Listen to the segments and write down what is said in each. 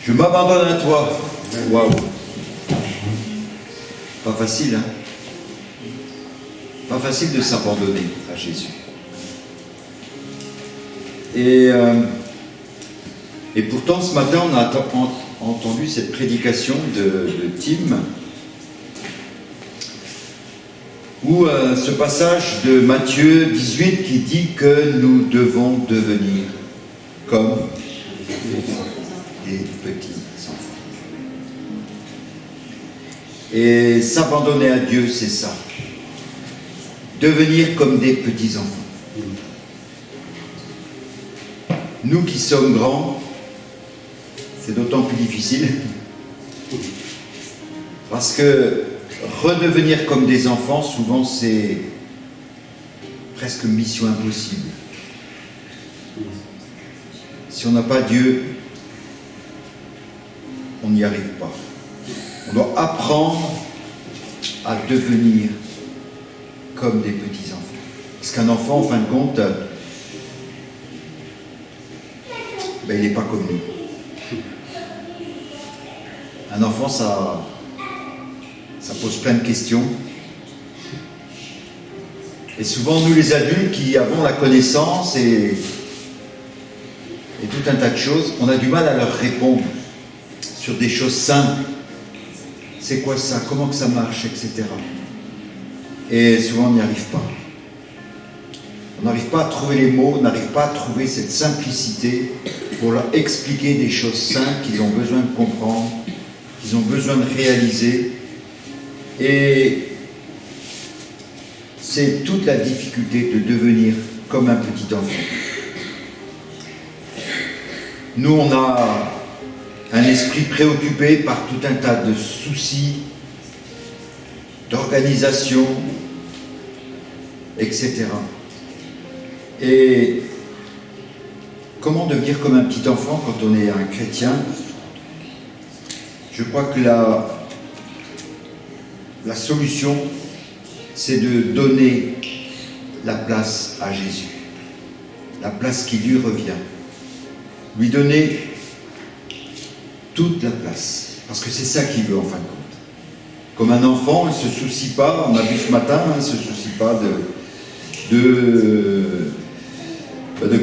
Je m'abandonne à toi. Waouh. Pas facile, hein? Pas facile de s'abandonner à Jésus. Et pourtant, ce matin, on a entendu cette prédication de Tim, où ce passage de Matthieu 18 qui dit que nous devons devenir comme des petits enfants. Et s'abandonner à Dieu, c'est ça. Devenir comme des petits enfants. Nous qui sommes grands, c'est d'autant plus difficile. Parce que redevenir comme des enfants, souvent c'est presque mission impossible. Si on n'a pas Dieu, on n'y arrive pas. On doit apprendre à devenir comme des petits enfants. Parce qu'un enfant, en fin de compte, il n'est pas comme nous. Un enfant, ça pose plein de questions. Et souvent, nous les adultes qui avons la connaissance et tout un tas de choses, on a du mal à leur répondre sur des choses simples. C'est quoi ça? Comment que ça marche? Etc. Et souvent, on n'y arrive pas. On n'arrive pas à trouver les mots, on n'arrive pas à trouver cette simplicité pour leur expliquer des choses simples qu'ils ont besoin de comprendre, qu'ils ont besoin de réaliser. Et c'est toute la difficulté de devenir comme un petit enfant. Nous, on a un esprit préoccupé par tout un tas de soucis, d'organisation, etc. Et comment devenir comme un petit enfant quand on est un chrétien? Je crois que la solution, c'est de donner la place à Jésus, la place qui lui revient, lui donner toute la place, parce que c'est ça qu'il veut en fin de compte. Comme un enfant, il ne se soucie pas, on a vu ce matin, il ne se soucie pas de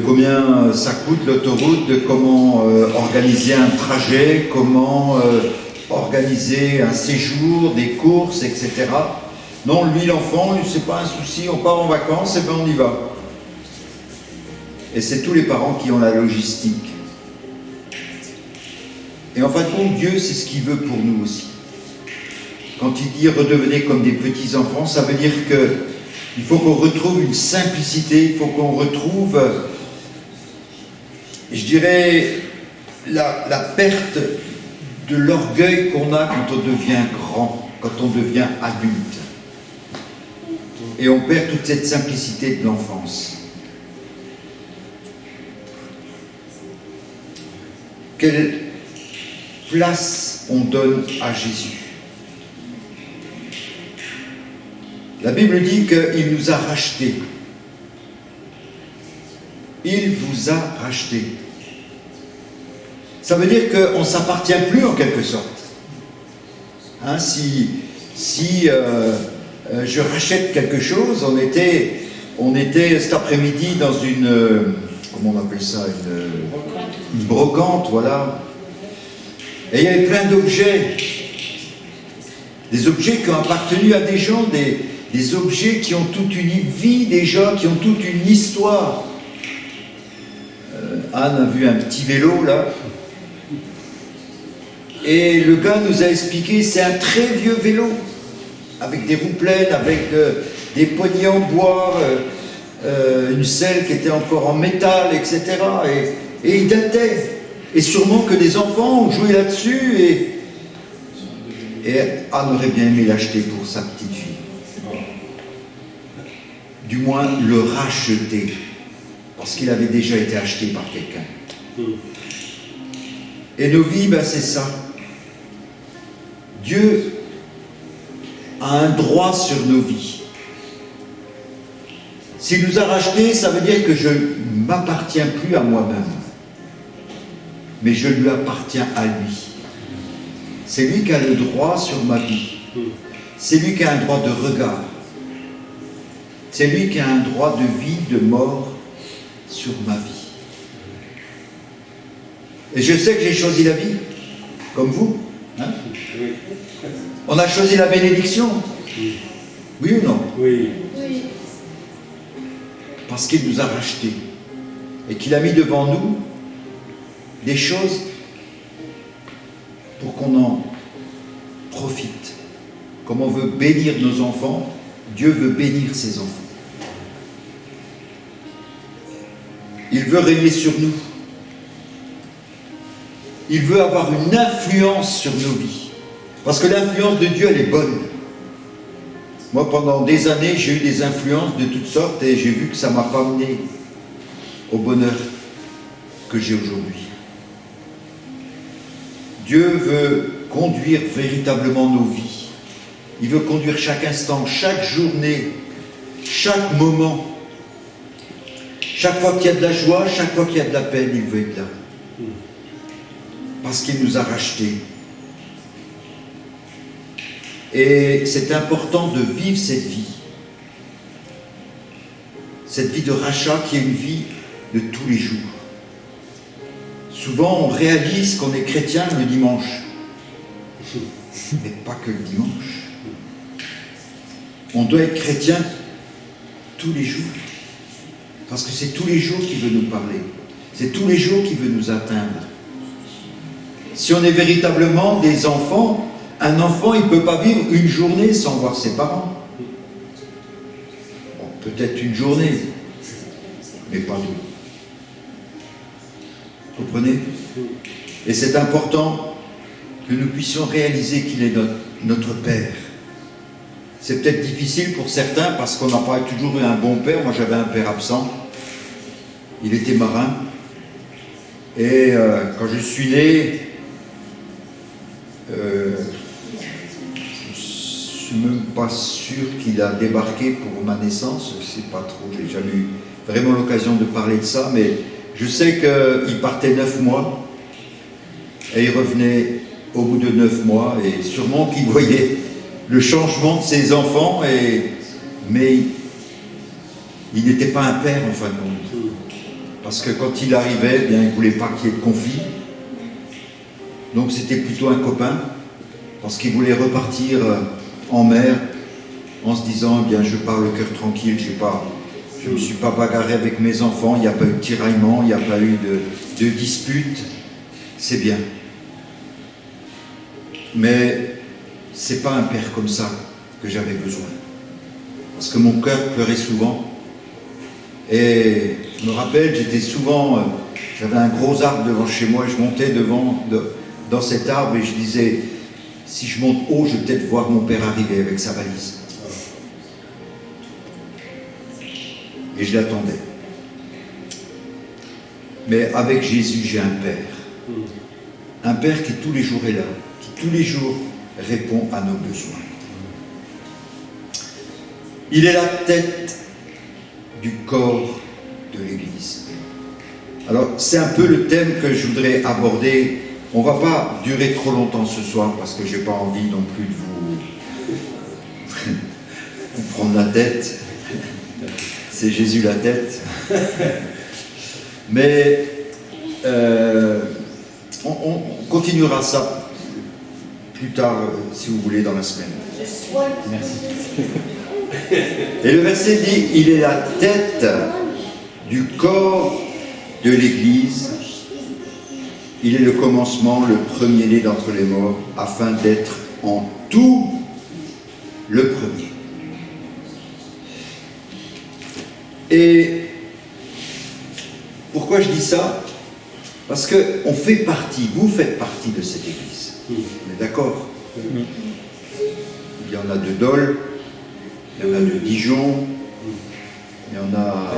combien ça coûte l'autoroute, de comment organiser un trajet, comment organiser un séjour, des courses, etc. Non, lui, l'enfant, c'est pas un souci, on part en vacances, et bien on y va. Et c'est tous les parents qui ont la logistique. Et en fin de compte, Dieu, c'est ce qu'il veut pour nous aussi. Quand il dit redevenez comme des petits enfants, ça veut dire qu'il faut qu'on retrouve une simplicité, il faut qu'on retrouve, je dirais, la perte de l'orgueil qu'on a quand on devient grand, quand on devient adulte. Et on perd toute cette simplicité de l'enfance. Quelle place on donne à Jésus? La Bible dit qu'il nous a rachetés. Il vous a rachetés. Ça veut dire qu'on ne s'appartient plus en quelque sorte. Hein, si je rachète quelque chose, on était cet après-midi dans une, comment on appelle ça, une brocante, voilà. Et il y avait plein d'objets. Des objets qui ont appartenu à des gens, des objets qui ont toute une vie déjà, qui ont toute une histoire. Anne a vu un petit vélo là. Et le gars nous a expliqué, c'est un très vieux vélo, avec des roues pleines, avec des poignées en bois, une selle qui était encore en métal, etc. Et il datait. Et sûrement que des enfants ont joué là-dessus, et Anne aurait bien aimé l'acheter pour sa petite fille. Du moins le racheter, parce qu'il avait déjà été acheté par quelqu'un. Et nos vies, c'est ça. Dieu a un droit sur nos vies. S'il nous a rachetés, ça veut dire que je ne m'appartiens plus à moi-même. mais je lui appartiens à lui. C'est lui qui a le droit sur ma vie. C'est lui qui a un droit de regard. C'est lui qui a un droit de vie, de mort sur ma vie. Et je sais que j'ai choisi la vie, comme vous. Hein? On a choisi la bénédiction. Oui ou non? Oui. Parce qu'il nous a rachetés et qu'il a mis devant nous des choses pour qu'on en profite. Comme on veut bénir nos enfants, Dieu veut bénir ses enfants. Il veut régner sur nous. Il veut avoir une influence sur nos vies. Parce que l'influence de Dieu, elle est bonne. Moi, pendant des années, j'ai eu des influences de toutes sortes et j'ai vu que ça ne m'a pas amené au bonheur que j'ai aujourd'hui. Dieu veut conduire véritablement nos vies. Il veut conduire chaque instant, chaque journée, chaque moment. Chaque fois qu'il y a de la joie, chaque fois qu'il y a de la peine, il veut être là. Parce qu'il nous a rachetés. Et c'est important de vivre cette vie. Cette vie de rachat qui est une vie de tous les jours. Souvent, on réalise qu'on est chrétien le dimanche. Mais pas que le dimanche. On doit être chrétien tous les jours. Parce que c'est tous les jours qu'il veut nous parler. C'est tous les jours qu'il veut nous atteindre. Si on est véritablement des enfants, un enfant, il ne peut pas vivre une journée sans voir ses parents. Bon, peut-être une journée, mais pas deux. Vous comprenez? Et c'est important que nous puissions réaliser qu'il est notre Père. C'est peut-être difficile pour certains parce qu'on n'a pas toujours eu un bon père. Moi, j'avais un père absent. Il était marin. Et quand je suis né, je ne suis même pas sûr qu'il a débarqué pour ma naissance. Je ne sais pas trop. J'ai jamais eu vraiment l'occasion de parler de ça. Mais je sais qu'il partait 9 mois. Et il revenait au bout de 9 mois. Et sûrement qu'il voyait le changement de ses enfants, mais il n'était pas un père en fin de compte. Parce que quand il arrivait, bien, il ne voulait pas qu'il y ait de conflit. Donc c'était plutôt un copain, parce qu'il voulait repartir en mer en se disant, eh bien, je pars le cœur tranquille, je ne me suis pas bagarré avec mes enfants, il n'y a pas eu de tiraillement, il n'y a pas eu de dispute, c'est bien. Mais c'est pas un père comme ça que j'avais besoin. Parce que mon cœur pleurait souvent. Et je me rappelle, j'avais un gros arbre devant chez moi, je montais dans cet arbre et je disais, si je monte haut, je vais peut-être voir mon père arriver avec sa valise. Et je l'attendais. Mais avec Jésus, j'ai un père. Un père qui tous les jours est là, qui tous les jours répond à nos besoins. Il est la tête du corps de l'Église. Alors, c'est un peu le thème que je voudrais aborder. On ne va pas durer trop longtemps ce soir parce que je n'ai pas envie non plus de vous prendre la tête. C'est Jésus la tête. Mais on continuera ça plus tard, si vous voulez, dans la semaine. Merci. Et le verset dit, il est la tête du corps de l'Église. Il est le commencement, le premier-né d'entre les morts, afin d'être en tout le premier. Et pourquoi je dis ça? Parce qu'on fait partie, vous faites partie de cette Église. On est d'accord? Il y en a de Dole, il y en a de Dijon, il y en a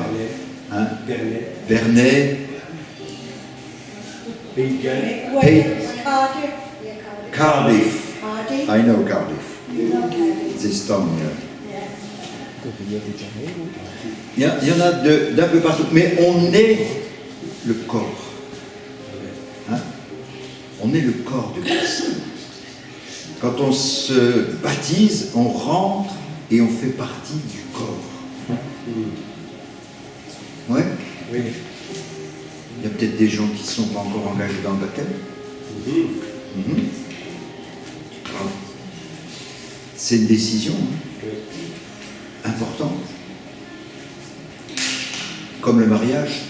Vernet, Cardiff. I know Cardiff. This town, il y en a d'un peu partout, mais on est le corps. Hein? On est le corps de Christ. Quand on se baptise, on rentre et on fait partie du corps. Ouais? Oui. Il y a peut-être des gens qui ne sont pas encore engagés dans le baptême. Mhm. Ah. C'est une décision importante. Comme le mariage.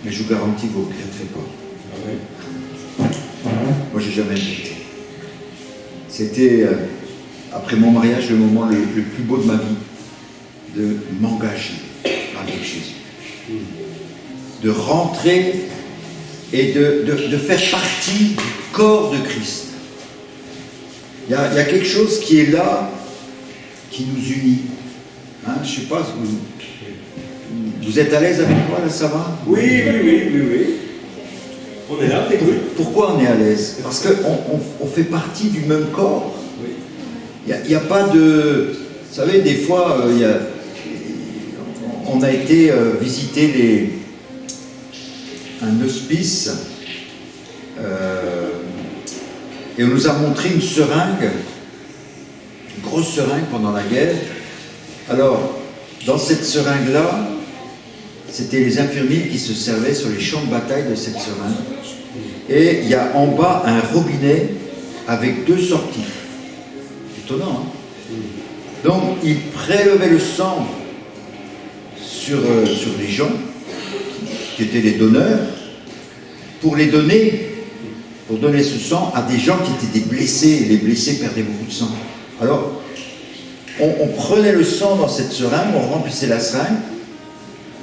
Mais je vous garantis que vous ne regretterez pas. Moi, j'ai jamais regretté. C'était, après mon mariage, le moment le plus beau de ma vie, de m'engager avec Jésus. De rentrer et de faire partie du corps de Christ. Il y a quelque chose qui est là, qui nous unit. Hein, je ne sais pas, vous êtes à l'aise avec moi, là, ça va? Oui. On est là, t'écoutes. Pourquoi on est à l'aise? Parce qu'on fait partie du même corps. Oui. Il n'y a pas de... Vous savez, des fois, on a été visiter un hospice et on nous a montré une seringue, une grosse seringue pendant la guerre. Alors, dans cette seringue-là, c'était les infirmiers qui se servaient sur les champs de bataille de cette seringue. Et il y a en bas un robinet avec 2 sorties. Étonnant, hein? Donc, ils prélevaient le sang sur les gens qui étaient les donneurs pour les donner, pour donner ce sang à des gens qui étaient des blessés. Et les blessés perdaient beaucoup de sang. Alors, on prenait le sang dans cette seringue, on remplissait la seringue,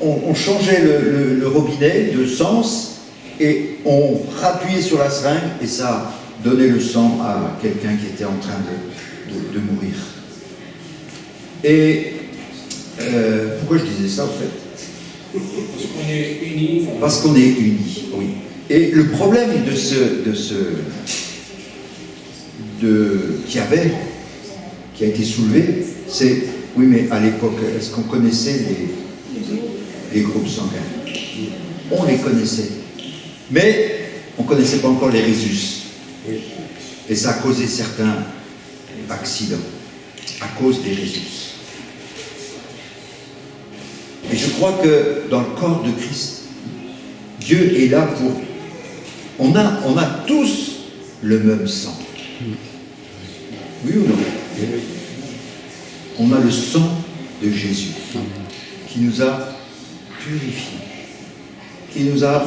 on changeait le robinet de sens et on rappuyait sur la seringue et ça donnait le sang à quelqu'un qui était en train de mourir. Et pourquoi je disais ça en fait? Parce qu'on est unis. Parce qu'on est unis, oui. Et le problème qui a été soulevé, c'est, oui, mais à l'époque, est-ce qu'on connaissait les groupes sanguins? On les connaissait. Mais on ne connaissait pas encore les résus. Et ça a causé certains accidents à cause des résus. Et je crois que dans le corps de Christ, Dieu est là pour... On a tous le même sang. Oui ou non? On a le sang de Jésus qui nous a purifiés, qui nous a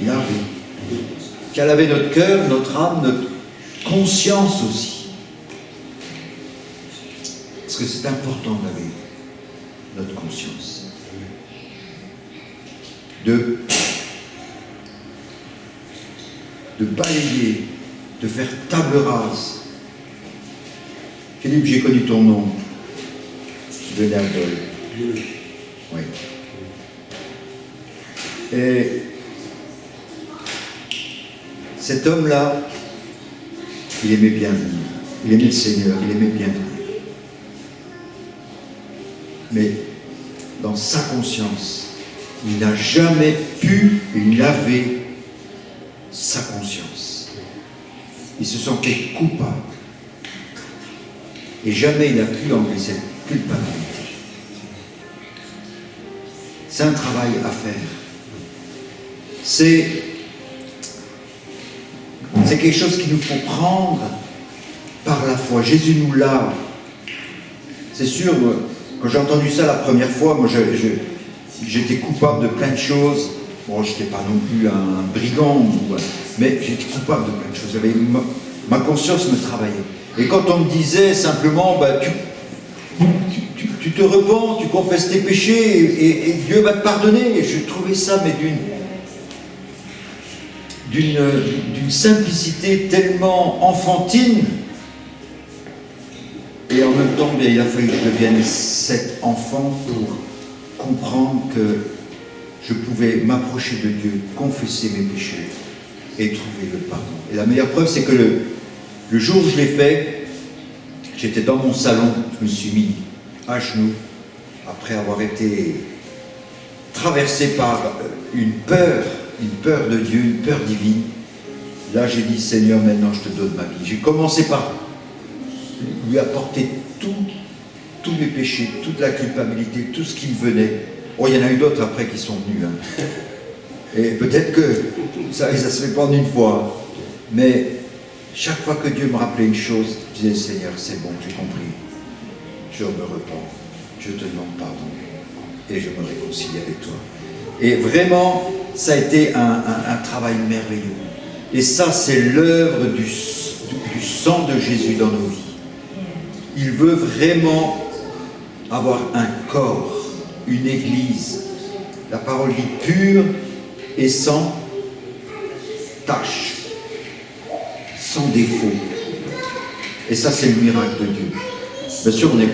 lavés, qui a lavé notre cœur, notre âme, notre conscience aussi. Parce que c'est important de laver notre conscience. De balayer, de faire table rase. Philippe, j'ai connu ton nom. De Nerdol. Oui. Et cet homme-là, il aimait bien venir. Il aimait le Seigneur, il aimait bien venir. Mais dans sa conscience, il n'a jamais pu laver sa conscience. Il se sentait coupable. Et jamais il n'a pu enlever cette culpabilité. C'est un travail à faire. C'est quelque chose qu'il nous faut prendre par la foi. Jésus nous lave. C'est sûr, quand j'ai entendu ça la première fois, moi j'étais coupable de plein de choses. Bon, je n'étais pas non plus un brigand, mais j'étais coupable de plein de choses. Ma conscience me travaillait. Et quand on me disait simplement, tu te repens, tu confesses tes péchés et Dieu va te pardonner, et je trouvais ça, mais d'une simplicité tellement enfantine. Et en même temps, il a fallu que je devienne cet enfant pour comprendre que je pouvais m'approcher de Dieu, confesser mes péchés et trouver le pardon. Et la meilleure preuve, c'est que le jour où je l'ai fait, j'étais dans mon salon, je me suis mis à genoux, après avoir été traversé par une peur de Dieu, une peur divine. là j'ai dit, Seigneur, maintenant je te donne ma vie. J'ai commencé par lui apporter tous mes péchés, toute la culpabilité, tout ce qui me venait. Oh, il y en a eu d'autres après qui sont venus. Hein. Et peut-être que ça se fait pas en une fois. Mais chaque fois que Dieu me rappelait une chose, je disais, Seigneur, c'est bon, j'ai compris. Je me repens. Je te demande pardon. Et je me réconcilie avec toi. Et vraiment, ça a été un travail merveilleux. Et ça, c'est l'œuvre du sang de Jésus dans nos vies. Il veut vraiment avoir un corps, une église, la parole dit pure et sans tache, sans défaut. Et ça, c'est le miracle de Dieu. Bien sûr, on n'est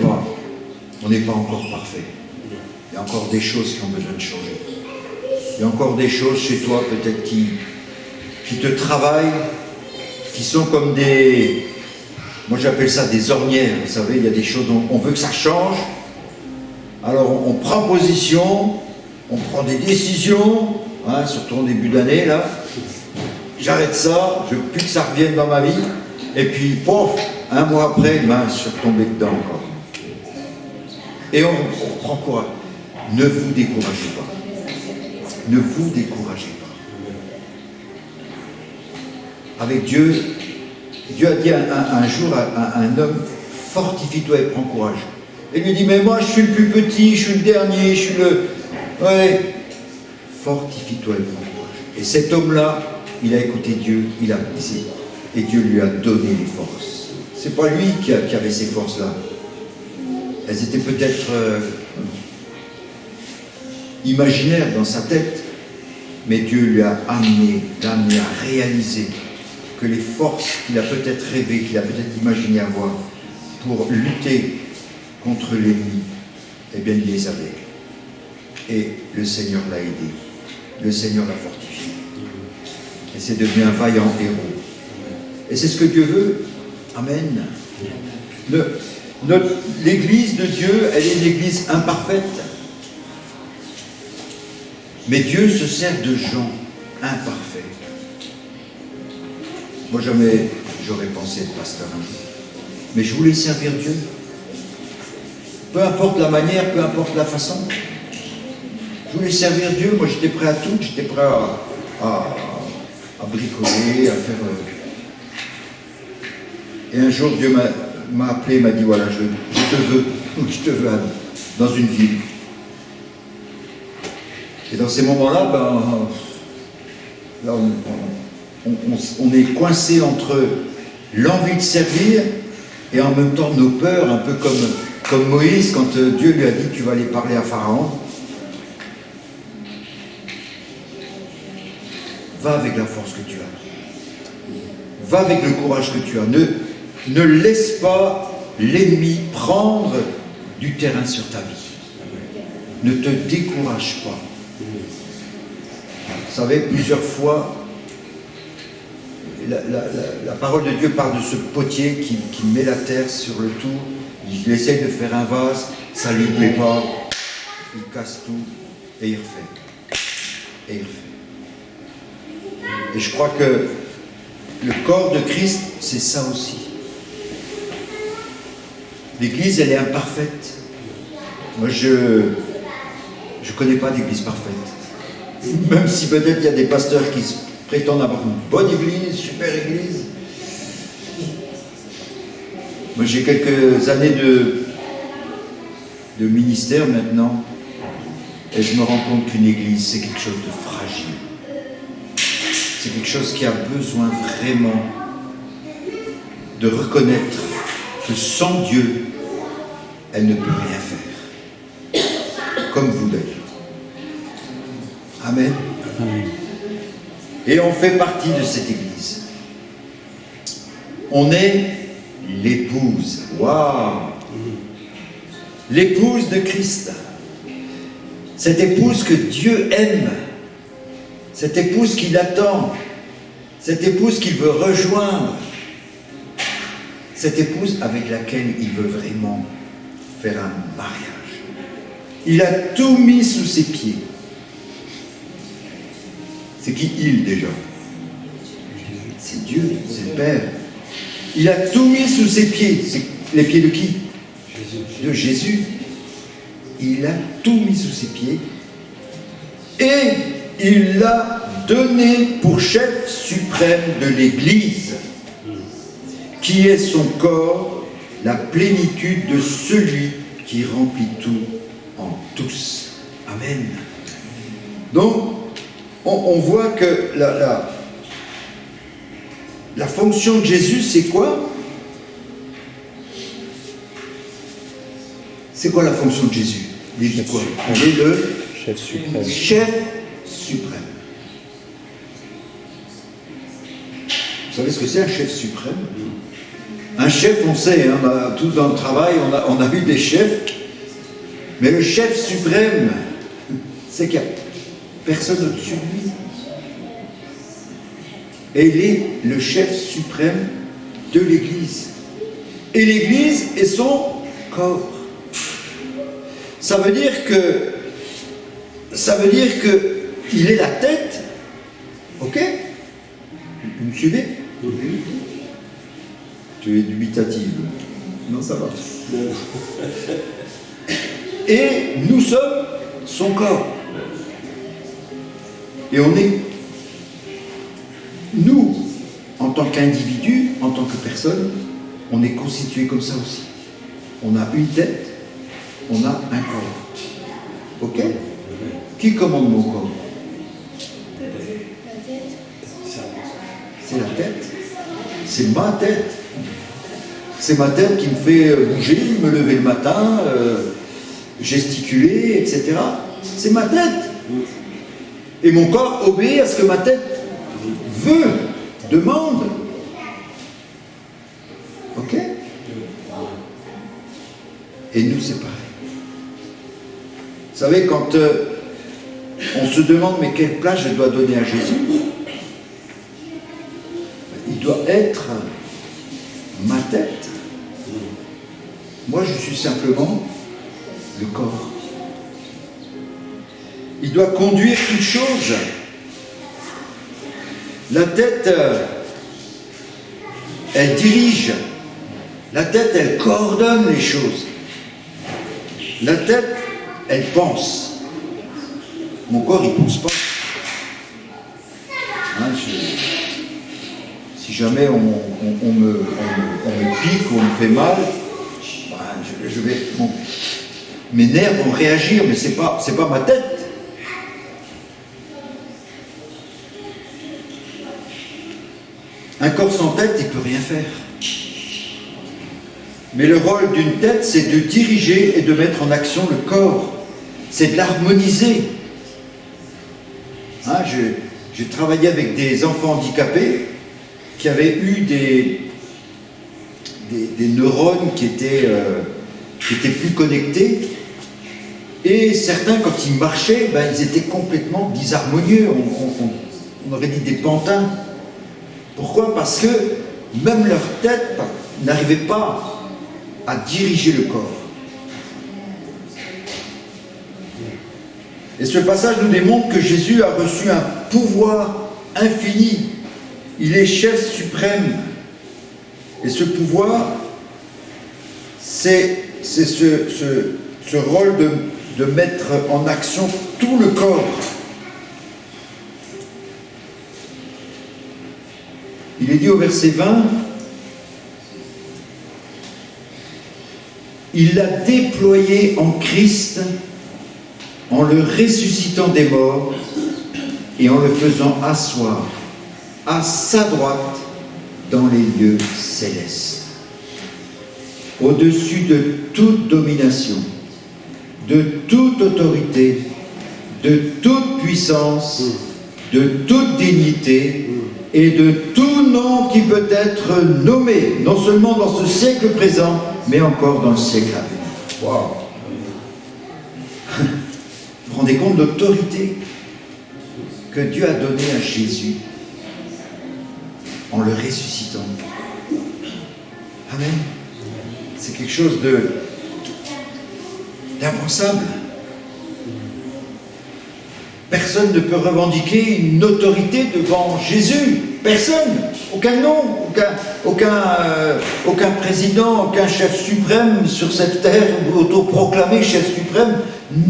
pas encore parfait. Il y a encore des choses qui ont besoin de changer. Il y a encore des choses chez toi, peut-être, qui te travaillent, qui sont comme des... Moi, j'appelle ça des ornières. Vous savez, il y a des choses, on veut que ça change. Alors, on prend position, on prend des décisions, hein, surtout en début d'année, là. J'arrête ça, je veux plus que ça revienne dans ma vie. Et puis, pof, un mois après, je suis retombé dedans encore. Et on reprend courage. Ne vous découragez pas. Ne vous découragez pas. Avec Dieu, Dieu a dit un jour à un homme, fortifie-toi et prends courage. Et lui dit, mais moi je suis le plus petit, je suis le dernier, je suis le... Ouais. Fortifie-toi et prends courage. Et cet homme-là, il a écouté Dieu, il a brisé. Et Dieu lui a donné les forces. C'est pas lui qui avait ces forces-là. Elles étaient peut-être imaginaires dans sa tête, mais Dieu lui a amené à réaliser que les forces qu'il a peut-être rêvé, qu'il a peut-être imaginé avoir pour lutter contre l'ennemi, eh bien il les avait. Et le Seigneur l'a aidé, le Seigneur l'a fortifié. Et c'est devenu un vaillant héros. Et c'est ce que Dieu veut. Amen. L'église de Dieu, elle est une église imparfaite. Mais Dieu se sert de gens imparfaits. Moi, jamais j'aurais pensé être pasteur un jour. Mais je voulais servir Dieu. Peu importe la manière, peu importe la façon. Je voulais servir Dieu. Moi, j'étais prêt à tout. J'étais prêt à bricoler, à faire... Et un jour, Dieu m'a appelé, m'a dit, voilà, je te veux dans une ville. Et dans ces moments-là, là, on est coincé entre l'envie de servir et en même temps nos peurs, un peu comme Moïse, quand Dieu lui a dit, tu vas aller parler à Pharaon. Va avec la force que tu as. Va avec le courage que tu as. Ne laisse pas l'ennemi prendre du terrain sur ta vie. Ne te décourage pas. Vous savez, plusieurs fois, la parole de Dieu parle de ce potier qui met la terre sur le tout. Il essaie de faire un vase, ça ne lui plaît pas. Il casse tout et il refait. Et il refait. Et je crois que le corps de Christ, c'est ça aussi. L'Église, elle est imparfaite. Moi, je ne connais pas d'Église parfaite. Même si peut-être il y a des pasteurs qui prétendent avoir une bonne Église, super Église. Moi, j'ai quelques années de ministère maintenant, et je me rends compte qu'une Église, c'est quelque chose de fragile. C'est quelque chose qui a besoin vraiment de reconnaître que sans Dieu, elle ne peut rien faire. Comme vous d'ailleurs. Amen. Amen. Et on fait partie de cette Église. On est l'épouse. Waouh! L'épouse de Christ. Cette épouse que Dieu aime. Cette épouse qu'il attend. Cette épouse qu'il veut rejoindre. Cette épouse avec laquelle il veut vraiment faire un mariage. Il a tout mis sous ses pieds. C'est qui il déjà? C'est Dieu, c'est le Père. Il a tout mis sous ses pieds. C'est les pieds de qui? De Jésus. Il a tout mis sous ses pieds. Et il l'a donné pour chef suprême de l'Église, qui est son corps, la plénitude de celui qui remplit tout en tous. Amen. Donc, on voit que la fonction de Jésus, c'est quoi? C'est quoi la fonction de Jésus? Il dit quoi? Il est le chef suprême. Chef suprême. Vous savez ce que c'est un chef suprême? Un chef, on sait, hein, tous dans le travail, on a eu des chefs, mais le chef suprême, c'est qu'il n'y a personne au-dessus de lui. Et il est le chef suprême de l'Église. Et l'Église est son corps. Ça veut dire que il est la tête. Ok? Vous me suivez? Tu es dubitative. Non, ça va. Et nous sommes son corps. Et on est, nous, en tant qu'individu, en tant que personne, on est constitué comme ça aussi. On a une tête, on a un corps. Ok? Qui commande mon corps? C'est la tête. C'est ma tête. C'est ma tête qui me fait bouger, me lever le matin, gesticuler, etc. C'est ma tête. Et mon corps obéit à ce que ma tête veut, demande. Ok? Et nous, c'est pareil. Vous savez, quand on se demande, mais quelle place je dois donner à Jésus? Il doit être ma tête. Moi, je suis simplement le corps. Il doit conduire toute chose. La tête, elle dirige. La tête, elle coordonne les choses. La tête, elle pense. Mon corps, il ne pense pas. Hein, si jamais on me pique ou on me fait mal, je vais, mes nerfs vont réagir, mais c'est pas ma tête. Un corps sans tête, il ne peut rien faire. Mais le rôle d'une tête, c'est de diriger et de mettre en action le corps. C'est de l'harmoniser. Hein, j'ai travaillé avec des enfants handicapés qui avaient eu des neurones qui étaient plus connectés. Et certains, quand ils marchaient, ils étaient complètement disharmonieux. On aurait dit des pantins. Pourquoi? Parce que même leur tête n'arrivait pas à diriger le corps. Et ce passage nous démontre que Jésus a reçu un pouvoir infini. Il est chef suprême. Et ce pouvoir, c'est ce rôle de mettre en action tout le corps. Il est dit au verset 20, il l'a déployé en Christ en le ressuscitant des morts et en le faisant asseoir à sa droite dans les lieux célestes, au-dessus de toute domination, de toute autorité, de toute puissance, de toute dignité et de tout nom qui peut être nommé, non seulement dans ce siècle présent, mais encore dans le siècle à venir. Waouh! Vous vous rendez compte de l'autorité que Dieu a donnée à Jésus en le ressuscitant? Amen. C'est quelque chose d'impensable. Personne ne peut revendiquer une autorité devant Jésus. Personne. Aucun nom, aucun président, aucun chef suprême sur cette terre, autoproclamé chef suprême,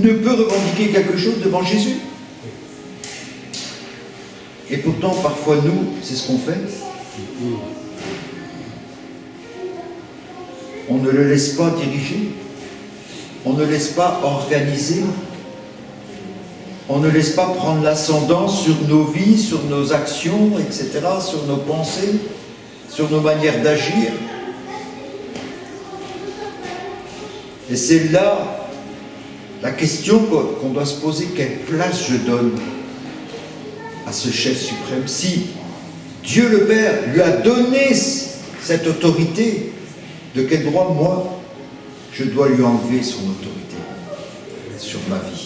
ne peut revendiquer quelque chose devant Jésus. Et pourtant, parfois, nous, c'est ce qu'on fait. On ne le laisse pas diriger. On ne laisse pas organiser. On ne laisse pas prendre l'ascendant sur nos vies, sur nos actions, etc., sur nos pensées, sur nos manières d'agir. Et c'est là la question qu'on doit se poser, quelle place je donne à ce chef suprême? Si Dieu le Père lui a donné cette autorité, de quel droit, moi, je dois lui enlever son autorité sur ma vie?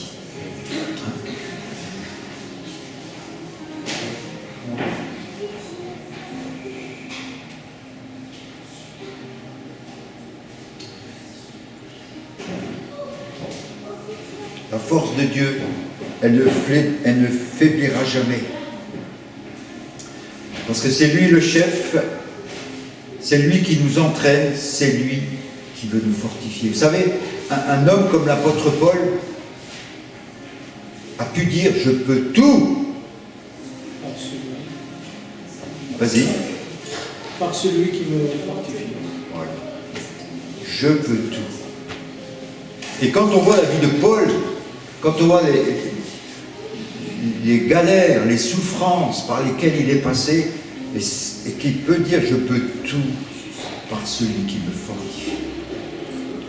La force de Dieu, elle ne faiblira jamais. Parce que c'est lui le chef, c'est lui qui nous entraîne, c'est lui qui veut nous fortifier. Vous savez, un homme comme l'apôtre Paul a pu dire « je peux tout ». Vas-y. Par celui qui me fortifie. Voilà. Je peux tout. Et quand on voit la vie de Paul, quand on voit les galères, les souffrances par lesquelles il est passé, et qu'il peut dire « je peux tout par celui qui me fortifie ».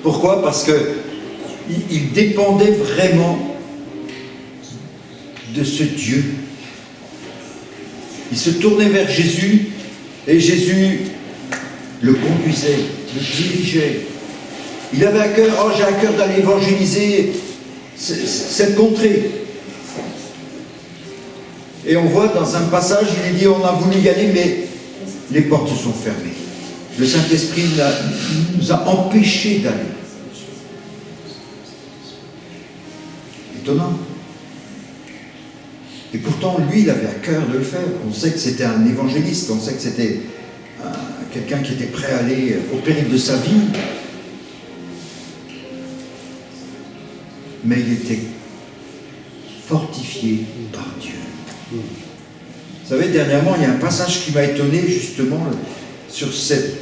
Pourquoi? Parce qu'il dépendait vraiment de ce Dieu. Il se tournait vers Jésus, et Jésus le conduisait, le dirigeait. Il avait à cœur, oh j'ai à cœur d'aller évangéliser cette contrée. Et on voit dans un passage, il est dit, on a voulu y aller, mais les portes se sont fermées. Le Saint-Esprit nous a empêchés d'aller. Étonnant. Et pourtant, lui, il avait à cœur de le faire. On sait que c'était un évangéliste, on sait que c'était quelqu'un qui était prêt à aller au péril de sa vie. Mais il était fortifié par Dieu. Vous savez, dernièrement, il y a un passage qui m'a étonné justement sur cette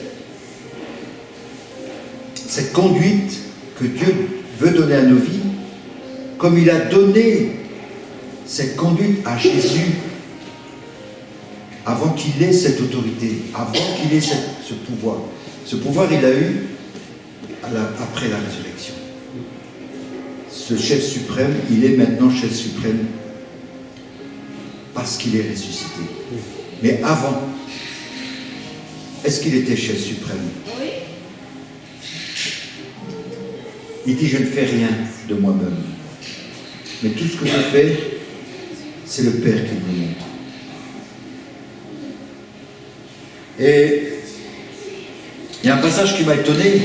conduite que Dieu veut donner à nos vies, comme il a donné cette conduite à Jésus avant qu'il ait cette autorité, avant qu'il ait ce pouvoir. Ce pouvoir, il a eu après la résurrection. Ce chef suprême, il est maintenant chef suprême parce qu'il est ressuscité. Mais avant, est-ce qu'il était chef suprême? Oui. Il dit, je ne fais rien de moi-même. Mais tout ce que je fais, c'est le Père qui me montre. Et il y a un passage qui m'a étonné,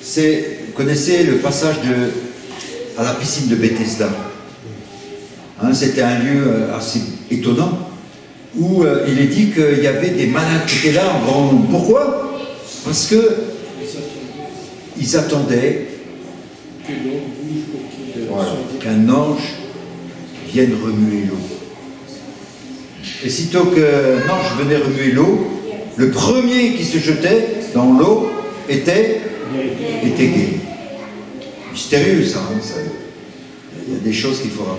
c'est, vous connaissez le passage à la piscine de Bethesda. Hein, c'était un lieu assez étonnant, où il est dit qu'il y avait des malades qui étaient là en grand nombre. Pourquoi? Parce que ils attendaient qu'un ange vienne remuer l'eau. Et sitôt qu'un ange venait remuer l'eau, le premier qui se jetait dans l'eau était guéri. Mystérieux ça, hein, ça. Il y a des choses qu'il faudra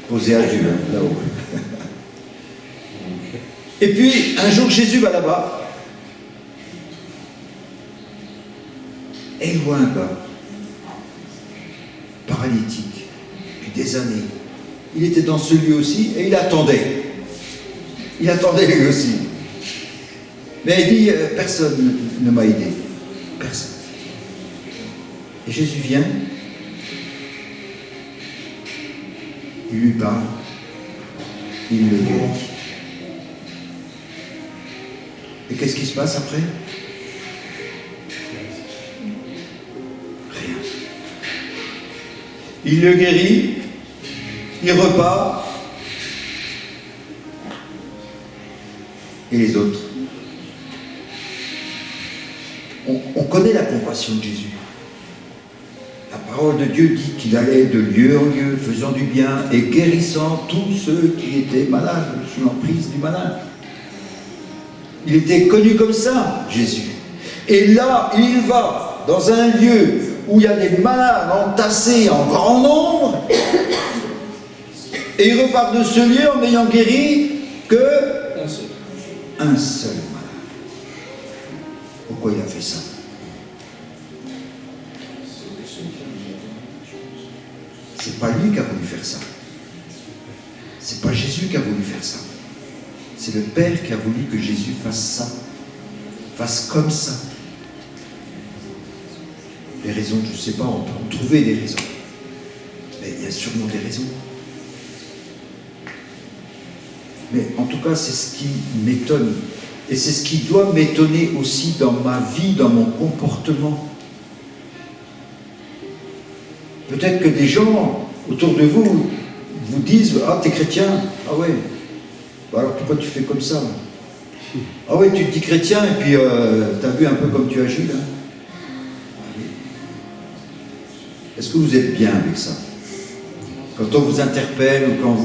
poser à Dieu, hein, là-haut. Et puis, un jour, Jésus va là-bas, et il voit un gars, paralytique, depuis des années. Il était dans ce lieu aussi, et il attendait. Il attendait lui aussi. Mais il dit, personne ne m'a aidé. Personne. Et Jésus vient, il lui parle, il le guérit. Et qu'est-ce qui se passe après? Rien. Il le guérit, il repart, et les autres, on connaît la compassion de Jésus. La parole de Dieu dit qu'il allait de lieu en lieu, faisant du bien et guérissant tous ceux qui étaient malades, sous l'emprise du malade. Il était connu comme ça, Jésus. Et là, il va dans un lieu où il y a des malades entassés en grand nombre, et il repart de ce lieu en n'ayant guéri que un seul malade. Pourquoi il a fait ça? C'est pas lui qui a voulu faire ça. C'est pas Jésus qui a voulu faire ça. C'est le Père qui a voulu que Jésus fasse ça. Fasse comme ça. Les raisons, je ne sais pas, on peut en trouver des raisons. Mais il y a sûrement des raisons. Mais en tout cas, c'est ce qui m'étonne. Et c'est ce qui doit m'étonner aussi dans ma vie, dans mon comportement. Peut-être que des gens autour de vous vous disent « Ah, t'es chrétien? Ah ouais. Bah alors pourquoi tu fais comme ça? Ah ouais, tu te dis chrétien et puis t'as vu un peu comme tu agis là? Est-ce que vous êtes bien avec ça? Quand on vous interpelle ou quand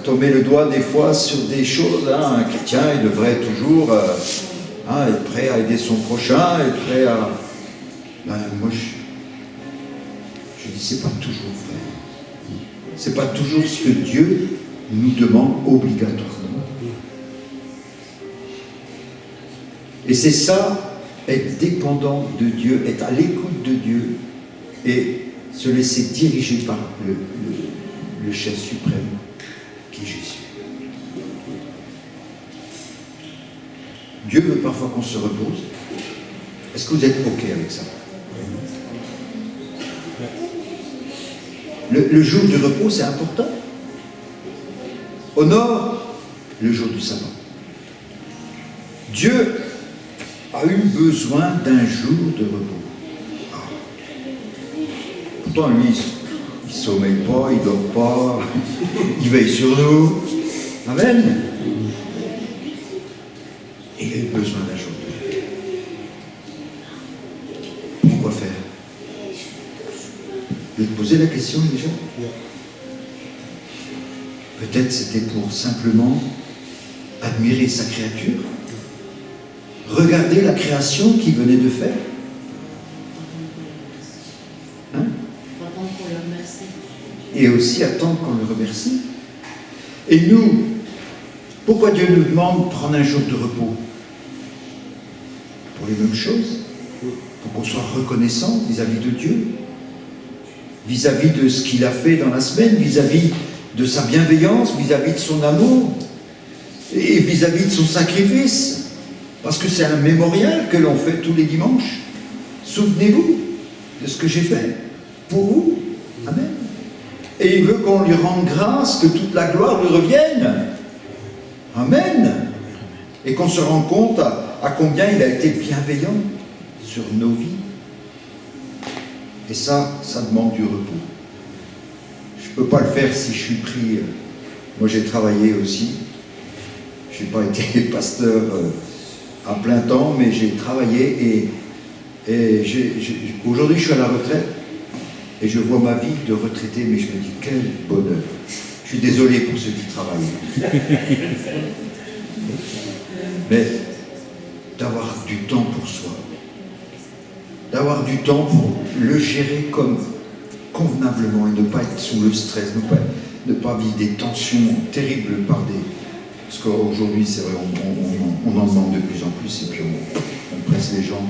on met le doigt des fois sur des choses, hein, un chrétien il devrait toujours être prêt à aider son prochain, être prêt à... Ben, moi je dis c'est pas toujours vrai. C'est pas toujours ce que Dieu nous demande obligatoirement. Et c'est ça, être dépendant de Dieu, être à l'écoute de Dieu et se laisser diriger par le chef suprême qui est Jésus. Dieu veut parfois qu'on se repose. Est-ce que vous êtes OK avec ça? Le jour du repos, c'est important. Honore le jour du sabbat. Dieu a eu besoin d'un jour de repos. Pourtant, lui, il ne sommeille pas, il ne dort pas, il veille sur nous. Amen. Et il a eu besoin d'un jour de repos. Pourquoi faire? Je vais te poser la question déjà. Peut-être c'était pour simplement admirer sa créature, regarder la création qu'il venait de faire. Hein? Et aussi attendre qu'on le remercie. Et nous, pourquoi Dieu nous demande de prendre un jour de repos? Pour les mêmes choses, pour qu'on soit reconnaissant vis-à-vis de Dieu, vis-à-vis de ce qu'il a fait dans la semaine, vis-à-vis de sa bienveillance, vis-à-vis de son amour et vis-à-vis de son sacrifice. Parce que c'est un mémorial que l'on fait tous les dimanches. Souvenez-vous de ce que j'ai fait pour vous. Amen. Et il veut qu'on lui rende grâce, que toute la gloire lui revienne. Amen. Et qu'on se rende compte à combien il a été bienveillant sur nos vies. Et ça demande du repos. Je ne peux pas le faire si je suis pris. Moi, j'ai travaillé aussi. Je n'ai pas été pasteur à plein temps, mais j'ai travaillé et aujourd'hui, je suis à la retraite et je vois ma vie de retraité, mais je me dis, quel bonheur. Je suis désolé pour ceux qui travaillent. Mais d'avoir du temps pour soi, d'avoir du temps pour le gérer comme convenablement et ne pas être sous le stress, ne pas vivre des tensions terribles par des... Parce qu'aujourd'hui, c'est vrai, on en demande de plus en plus et puis on presse les gens.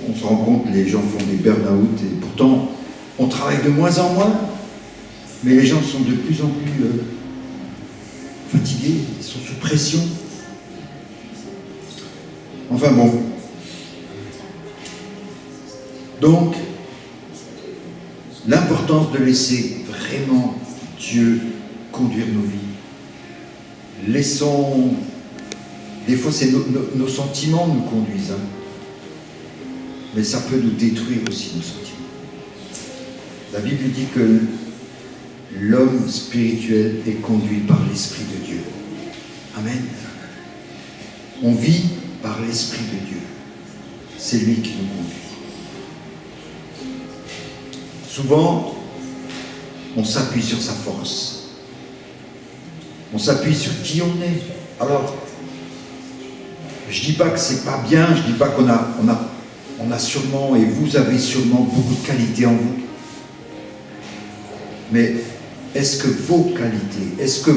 On se rend compte, les gens font des burn-out et pourtant, on travaille de moins en moins, mais les gens sont de plus en plus fatigués, ils sont sous pression. Enfin bon. Donc, l'importance de laisser vraiment Dieu conduire nos vies. Laissons... Des fois, c'est nos sentiments nous conduisent. Hein. Mais ça peut nous détruire aussi, nos sentiments. La Bible dit que l'homme spirituel est conduit par l'Esprit de Dieu. Amen. On vit par l'Esprit de Dieu. C'est lui qui nous conduit. Souvent, on s'appuie sur sa force. On s'appuie sur qui on est. Alors, je ne dis pas que c'est pas bien, je ne dis pas qu'on a sûrement, et vous avez sûrement beaucoup de qualités en vous. Mais est-ce que vos qualités, est-ce que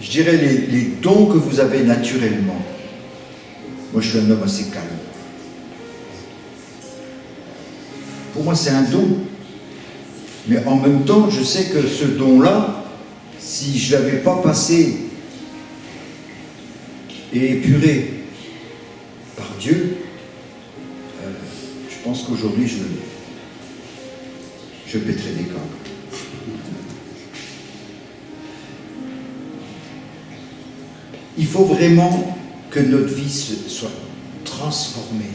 je dirais les dons que vous avez naturellement, moi je suis un homme assez calme. Pour moi c'est un don. Mais en même temps, je sais que ce don-là, si je ne l'avais pas passé et épuré par Dieu, je pense qu'aujourd'hui, je pèterais des câbles. Il faut vraiment que notre vie soit transformée,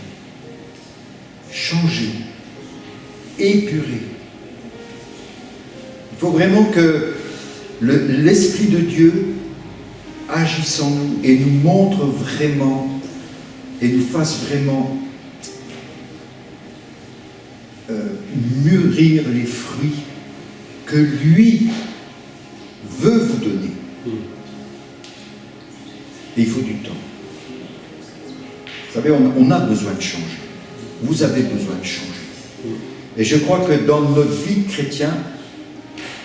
changée, épurée. Il faut vraiment que l'Esprit de Dieu agisse en nous et nous montre vraiment et nous fasse vraiment mûrir les fruits que lui veut vous donner. Et il faut du temps. Vous savez, on a besoin de changer. Vous avez besoin de changer. Et je crois que dans notre vie de chrétien,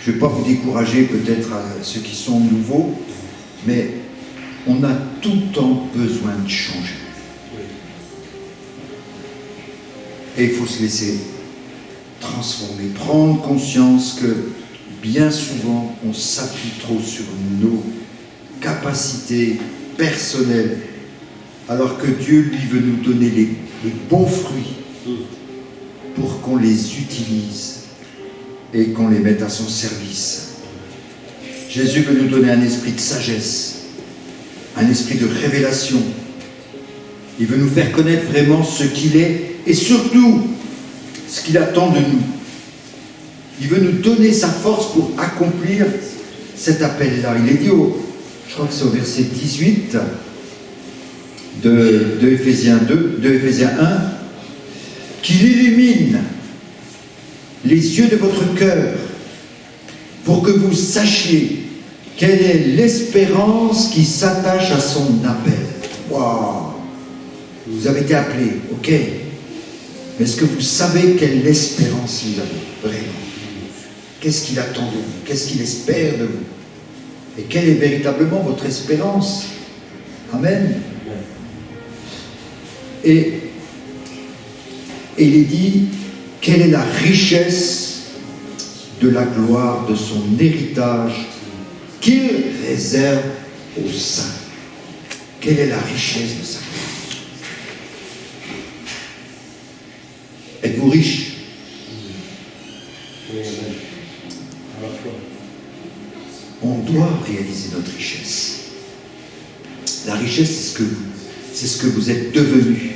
je ne vais pas vous décourager peut-être à ceux qui sont nouveaux, mais on a tout le temps besoin de changer. Et il faut se laisser transformer, prendre conscience que bien souvent on s'appuie trop sur nos capacités personnelles, alors que Dieu lui veut nous donner les bons fruits pour qu'on les utilise et qu'on les mette à son service. Jésus veut nous donner un esprit de sagesse, un esprit de révélation. Il veut nous faire connaître vraiment ce qu'il est et surtout ce qu'il attend de nous. Il veut nous donner sa force pour accomplir cet appel-là. Il est dit, je crois que c'est au verset 18 de Éphésiens 1, qu'il illumine les yeux de votre cœur pour que vous sachiez quelle est l'espérance qui s'attache à son appel. Waouh! Vous avez été appelés, ok. Mais est-ce que vous savez quelle espérance vous avez vraiment? Qu'est-ce qu'il attend de vous? Qu'est-ce qu'il espère de vous? Et quelle est véritablement votre espérance? Amen. Et il est dit, quelle est la richesse de la gloire de son héritage qu'il réserve aux saints? Quelle est la richesse de sa gloire? Êtes-vous riche? On doit réaliser notre richesse. La richesse, c'est ce que vous êtes devenu.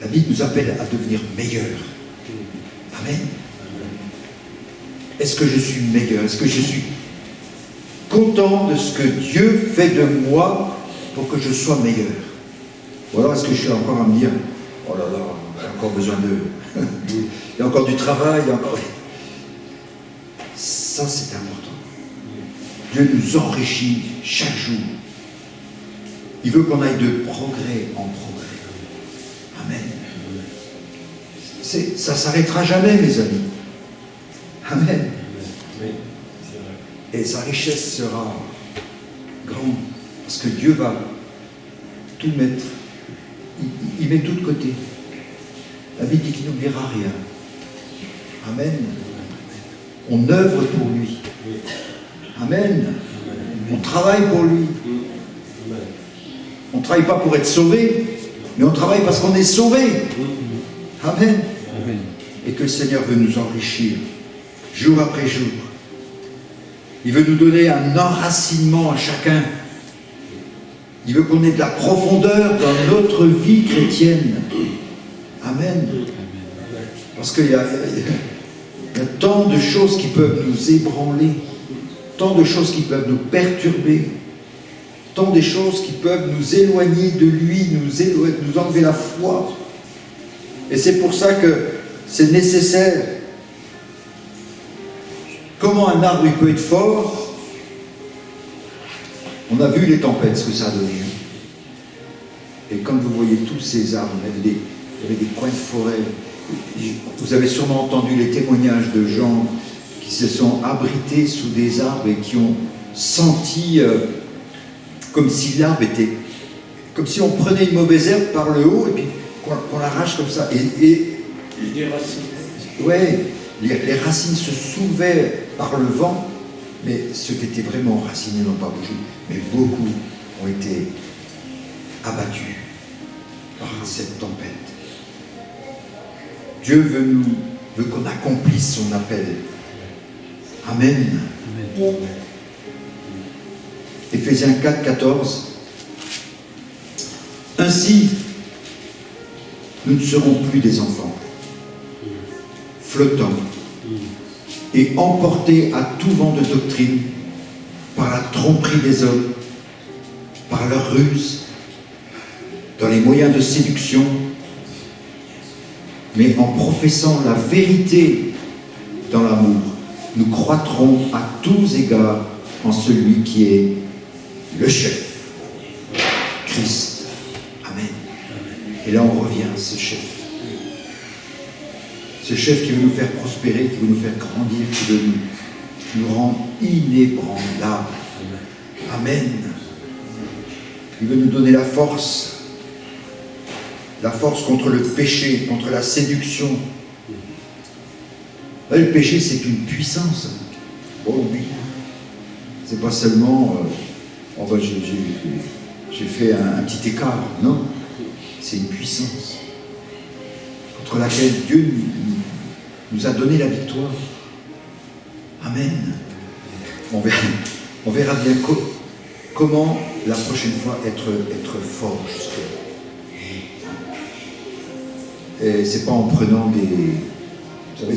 La Bible nous appelle à devenir meilleurs. Amen. Est-ce que je suis meilleur? Est-ce que je suis content de ce que Dieu fait de moi pour que je sois meilleur? Ou alors est-ce que je suis encore à me dire, oh là là, j'ai encore besoin de... il y a encore du travail, il y a encore... Ça, c'est important. Dieu nous enrichit chaque jour. Il veut qu'on aille de progrès en progrès. Amen. Ça ne s'arrêtera jamais, mes amis. Amen. Et sa richesse sera grande. Parce que Dieu va tout mettre. Il met tout de côté. La Bible dit qu'il n'oubliera rien. Amen. On œuvre pour lui. Amen. On travaille pour lui. On ne travaille pas pour être sauvé, mais on travaille parce qu'on est sauvé. Amen. Et que le Seigneur veut nous enrichir jour après jour. Il veut nous donner un enracinement à chacun. Il veut qu'on ait de la profondeur dans notre vie chrétienne. Amen. Parce qu'il y a tant de choses qui peuvent nous ébranler, tant de choses qui peuvent nous perturber. tant des choses qui peuvent nous éloigner de lui, nous enlever la foi. Et c'est pour ça que c'est nécessaire. Comment un arbre il peut être fort? On a vu les tempêtes, ce que ça a donné. Et quand vous voyez tous ces arbres, il y avait des coins de forêt. Vous avez sûrement entendu les témoignages de gens qui se sont abrités sous des arbres et qui ont senti comme si l'arbre était... Comme si on prenait une mauvaise herbe par le haut et puis qu'on l'arrache comme ça. Des racines. Ouais, les racines se soulevaient par le vent, mais ceux qui étaient vraiment enracinés n'ont pas bougé. Mais beaucoup ont été abattus par cette tempête. Dieu veut qu'on accomplisse son appel. Amen. Amen. Éphésiens 4, 14. Ainsi, nous ne serons plus des enfants, flottants et emportés à tout vent de doctrine par la tromperie des hommes, par leur ruse, dans les moyens de séduction, mais en professant la vérité dans l'amour, nous croîtrons à tous égards en celui qui est le chef, Christ. Amen. Et là on revient à ce chef. Ce chef qui veut nous faire prospérer, qui veut nous faire grandir, qui veut nous rendre inébranlables. Amen. Il veut nous donner la force contre le péché, contre la séduction. Là, le péché, c'est une puissance. Oh oui. C'est pas seulement j'ai fait un petit écart. Non. C'est une puissance contre laquelle Dieu nous a donné la victoire. Amen. On verra bien comment la prochaine fois être fort justement. Et c'est pas en prenant vous savez,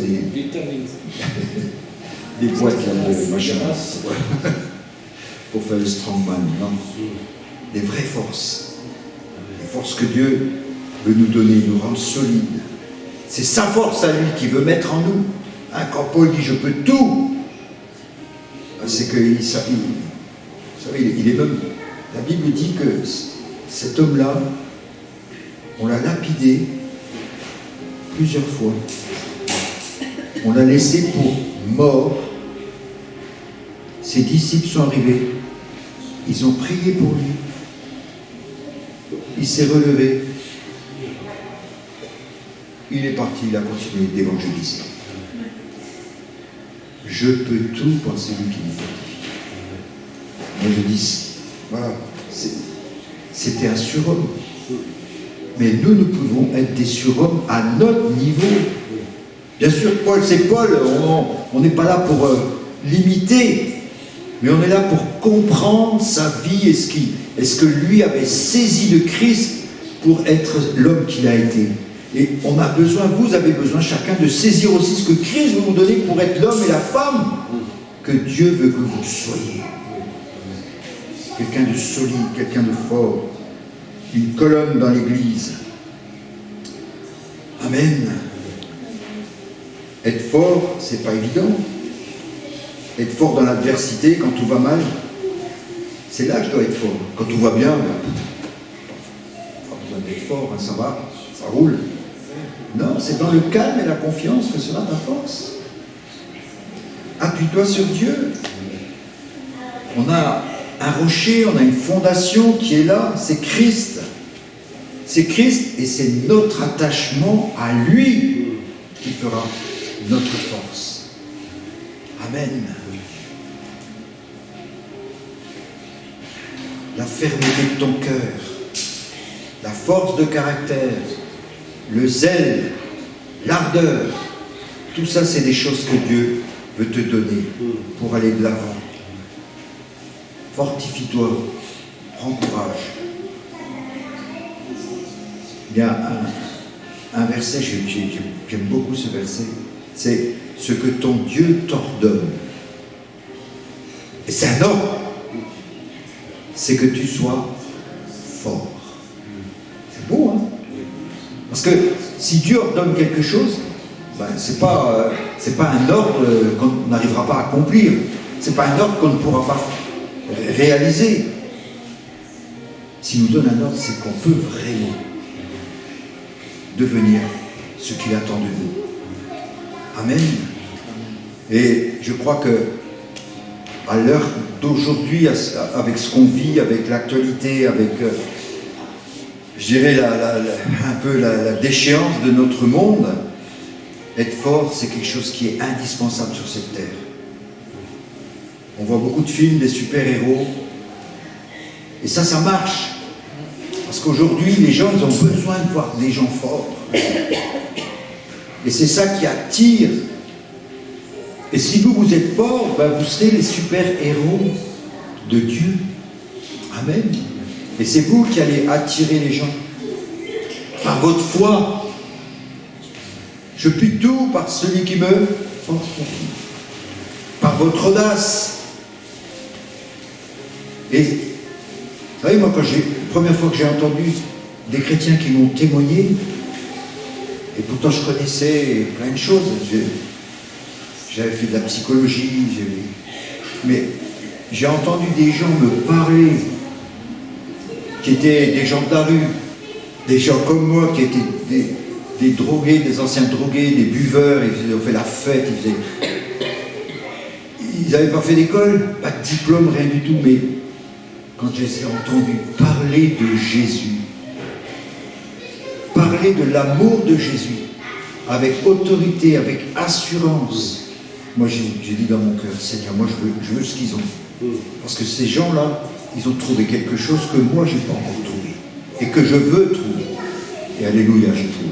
des boîtes là, de machin, pour faire le strongman, non. Des vraies forces. Les forces que Dieu veut nous donner, nous rendre solides. C'est sa force à lui qui veut mettre en nous. Hein, quand Paul dit je peux tout, c'est que vous savez, il est même. La Bible dit que cet homme-là, on l'a lapidé plusieurs fois. On l'a laissé pour mort. Ses disciples sont arrivés. Ils ont prié pour lui. Il s'est relevé. Il est parti, il a continué d'évangéliser. Je peux tout par celui qui me fortifie. Moi je dis, voilà, c'était un surhomme. Mais nous pouvons être des surhommes à notre niveau. Bien sûr, Paul, c'est Paul, on n'est pas là pour l'imiter, mais on est là pour comprendre sa vie et ce que lui avait saisi de Christ pour être l'homme qu'il a été. Et on a besoin, vous avez besoin chacun de saisir aussi ce que Christ veut vous donner pour être l'homme et la femme que Dieu veut que vous soyez. Quelqu'un de solide, quelqu'un de fort, une colonne dans l'église. Amen. Être fort, c'est pas évident. Être fort dans l'adversité, quand tout va mal, c'est là que je dois être fort. Quand tout va bien, pas besoin d'être fort, hein, ça va, ça roule. Non, c'est dans le calme et la confiance que sera ta force. Appuie-toi sur Dieu. On a un rocher, on a une fondation qui est là, c'est Christ. C'est Christ et c'est notre attachement à lui qui fera notre force. Amen. La fermeté de ton cœur, la force de caractère, le zèle, l'ardeur, tout ça c'est des choses que Dieu veut te donner pour aller de l'avant. Fortifie-toi, prends courage. Il y a un verset, j'aime beaucoup ce verset, c'est ce que ton Dieu t'ordonne. Et c'est un ordre. c'est que tu sois fort. C'est beau, hein? Parce que si Dieu ordonne quelque chose, ben, c'est pas un ordre qu'on n'arrivera pas à accomplir. C'est pas un ordre qu'on ne pourra pas réaliser. S'il nous donne un ordre, c'est qu'on peut vraiment devenir ce qu'il attend de nous. Amen. Et je crois que à l'heure d'aujourd'hui, avec ce qu'on vit, avec l'actualité, avec, je dirais, un peu la déchéance de notre monde, être fort, c'est quelque chose qui est indispensable sur cette terre. On voit beaucoup de films, des super-héros, et ça marche. Parce qu'aujourd'hui, les gens, ils ont besoin de voir des gens forts. Et c'est ça qui attire. Et si vous êtes forts, ben vous serez les super-héros de Dieu. Amen. Et c'est vous qui allez attirer les gens. Par votre foi. Je puis tout par celui qui me fortifie. Par votre audace. Et vous savez, moi, la première fois que j'ai entendu des chrétiens qui m'ont témoigné, et pourtant je connaissais plein de choses, j'avais fait de la psychologie, mais j'ai entendu des gens me parler, qui étaient des gens de la rue, des gens comme moi, qui étaient des drogués, des anciens drogués, des buveurs, ils ont fait la fête, ils n'avaient pas fait d'école, pas de diplôme, rien du tout, mais quand je les ai entendus parler de Jésus, parler de l'amour de Jésus, avec autorité, avec assurance, moi j'ai dit dans mon cœur, Seigneur, moi je veux ce qu'ils ont. Parce que ces gens-là, ils ont trouvé quelque chose que moi je n'ai pas encore trouvé. Et que je veux trouver. Et alléluia, j'ai trouvé.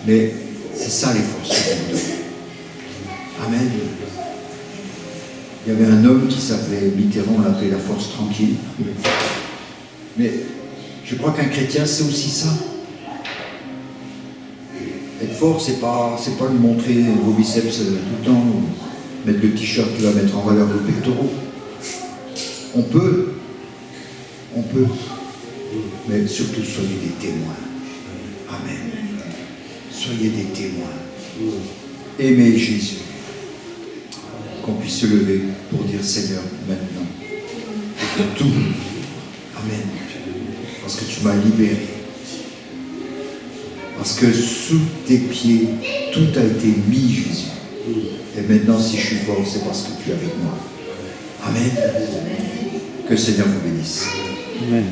Mais c'est ça les forces de Dieu. Amen. Il y avait un homme qui s'appelait Mitterrand, on l'appelait la force tranquille. Mais je crois qu'un chrétien, c'est aussi ça. Être fort, c'est pas lui montrer vos biceps tout le temps, ou mettre le t-shirt qui va mettre en valeur vos pectoraux. On peut, mais surtout soyez des témoins. Amen. Soyez des témoins. Aimez Jésus. Qu'on puisse se lever pour dire Seigneur, maintenant, et pour tout. Amen. Parce que tu m'as libéré. Parce que sous tes pieds, tout a été mis, Jésus. Et maintenant, si je suis fort, c'est parce que tu es avec moi. Amen. Que le Seigneur vous bénisse. Amen.